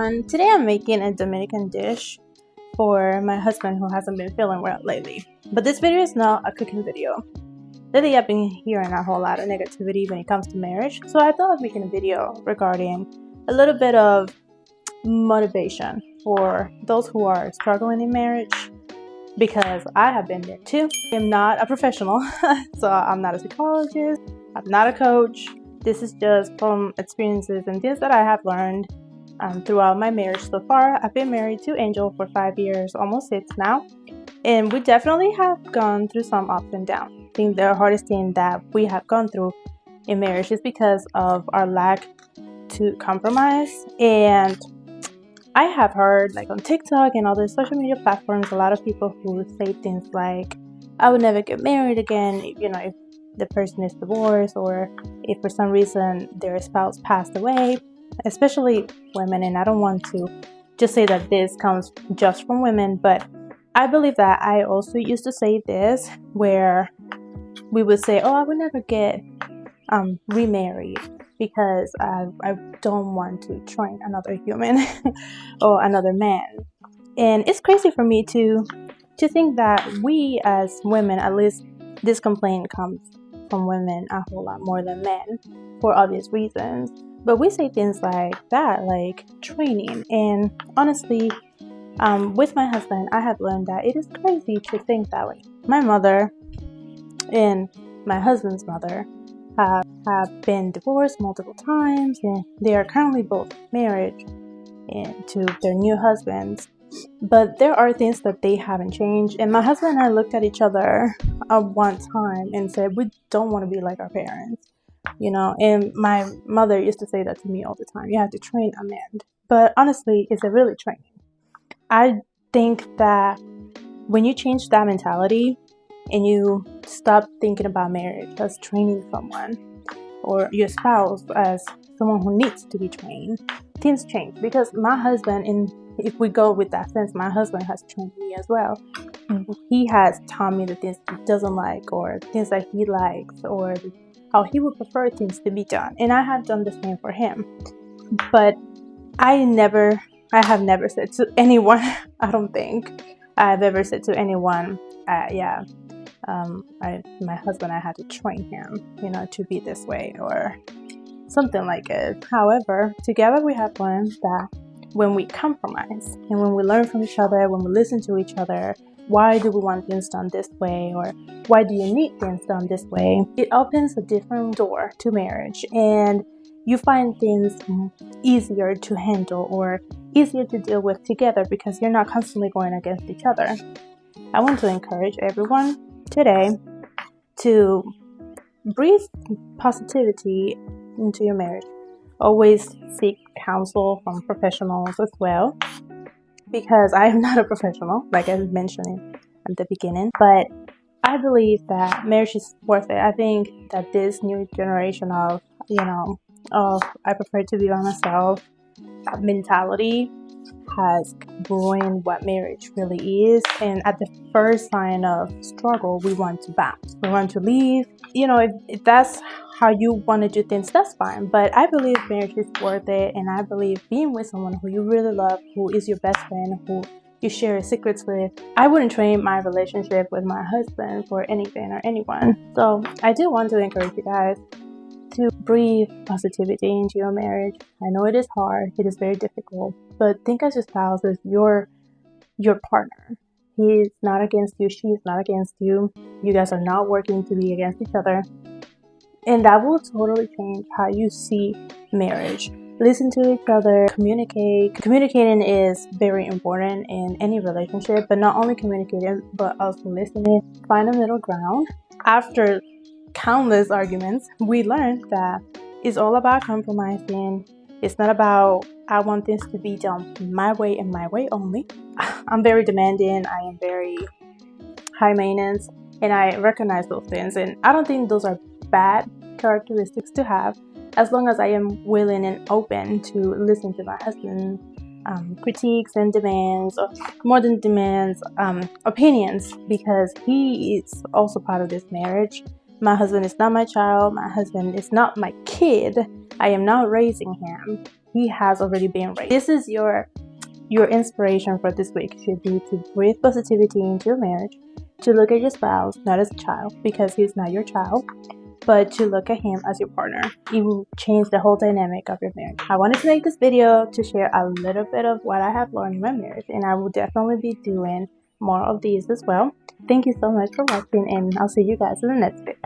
everyone. Today I'm making a Dominican dish for my husband who hasn't been feeling well lately. But this video is not a cooking video. Lately I've been hearing a whole lot of negativity when it comes to marriage, so I thought of making a video regarding a little bit of motivation for those who are struggling in marriage, because I have been there too. I'm not a professional, so I'm not a psychologist, I'm not a coach. This is just from experiences and things that I have learned throughout my marriage so far. I've been married to Angel for 5 years, almost 6 now, and we definitely have gone through some ups and downs. I think the hardest thing that we have gone through in marriage is because of our lack to compromise. And I have heard, like on TikTok and other social media platforms, a lot of people who say things like, I would never get married again, if the person is divorced or if for some reason their spouse passed away, especially women. And I don't want to just say that this comes just from women, but I believe that I also used to say this, where we would say, oh, I would never get remarried because I don't want to train another human or another man. And it's crazy for me to think that we as women, at least this complaint comes from women a whole lot more than men for obvious reasons, but we say things like that, like training. And honestly, with my husband, I have learned that it is crazy to think that way. My mother and my husband's mother have been divorced multiple times, and they are currently both married and to their new husbands. But there are things that they haven't changed. And my husband and I looked at each other at one time and said, we don't want to be like our parents, And my mother used to say that to me all the time. You have to train a man. But honestly, is it really training? I think that when you change that mentality and you stop thinking about marriage as training someone or your spouse as someone who needs to be trained, things change. Because my husband, and if we go with that sense, my husband has trained me as well. He has taught me the things he doesn't like, or things that he likes, or how he would prefer things to be done. And I have done the same for him. But I have never said to anyone, I don't think I've ever said to anyone, my husband, I had to train him, to be this way or something like it. However, together we have learned that when we compromise and when we learn from each other, when we listen to each other, why do we want things done this way, or why do you need things done this way? It opens a different door to marriage, and you find things easier to handle or easier to deal with together because you're not constantly going against each other. I want to encourage everyone today to breathe positivity into your marriage. Always seek counsel from professionals as well, because I am not a professional, like I was mentioning at the beginning, but I believe that marriage is worth it. I think that this new generation of, I prefer to be by myself mentality has ruined what marriage really is. And at the first sign of struggle, we want to bounce. We want to leave. If that's how you want to do things, that's fine. But I believe marriage is worth it. And I believe being with someone who you really love, who is your best friend, who you share your secrets with. I wouldn't trade my relationship with my husband for anything or anyone. So I do want to encourage you guys to breathe positivity into your marriage. I know it is hard, it is very difficult, but think as your spouse as your partner. He is not against you, she is not against you. You guys are not working to be against each other. And that will totally change how you see marriage. Listen to each other, communicate. Communicating is very important in any relationship, but not only communicating, but also listening. Find a middle ground. After countless arguments, we learned that it's all about compromising. It's not about, I want things to be done my way and my way only. I'm very demanding. I am very high maintenance, and I recognize those things. And I don't think those are bad characteristics to have, as long as I am willing and open to listen to my husband's critiques and demands, or more than demands, opinions, because he is also part of this marriage. My husband is not my child. My husband is not my kid. I am not raising him. he has already been raised. This is your inspiration for this week should be to breathe positivity into your marriage, to look at your spouse not as a child, because he's not your child, but to look at him as your partner. It will change the whole dynamic of your marriage. I wanted to make this video to share a little bit of what I have learned in my marriage, and I will definitely be doing more of these as well. Thank you so much for watching, and I'll see you guys in the next video.